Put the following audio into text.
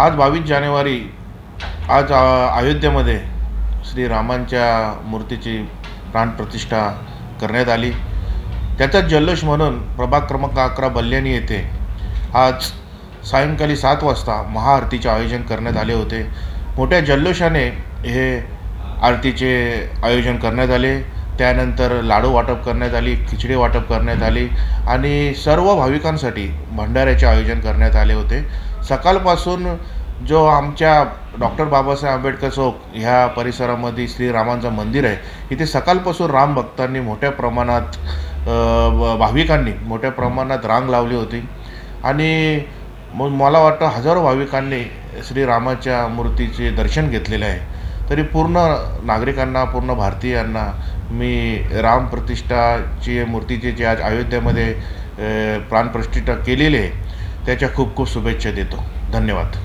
आज 22 जानेवारी आज अयोध्येमध्ये श्रीरामांच्या मूर्तीची प्राणप्रतिष्ठा करण्यात आली। त्याचाच जल्लोष म्हणून प्रभाग क्रमांक 11 बल्याणी येथे आज सायंकाळी 7 वाजता महाआरतीचे आयोजन करण्यात आले होते। मोठ्या जल्लोषाने हे आरतीचे आयोजन करण्यात आले। त्यानंतर लाडू वाटप करण्यात आली, खिचडी वाटप करण्यात आली आणि सर्व भाविकांसाठी भंडाऱ्याचे आयोजन करण्यात आले होते। सकाळपासून जो आमच्या डॉक्टर बाबासाहेब आंबेडकर चौक ह्या परिसरामध्ये श्रीरामांचं मंदिर आहे, इथे सकाळपासून राम भक्तांनी मोठ्या प्रमाणात भाविकांनी मोठ्या प्रमाणात रांग लावली होती आणि मला वाटतं हजारो भाविकांनी श्रीरामाच्या मूर्तीचे दर्शन घेतलेले आहे। तरी पूर्ण नागरिकांना, पूर्ण भारतीयांना मी रामप्रतिष्ठाची मूर्तीची जे आज अयोध्येमध्ये प्राणप्रतिष्ठा केलेली आहे त्याच्या खूप खूप शुभेच्छा देतो। धन्यवाद।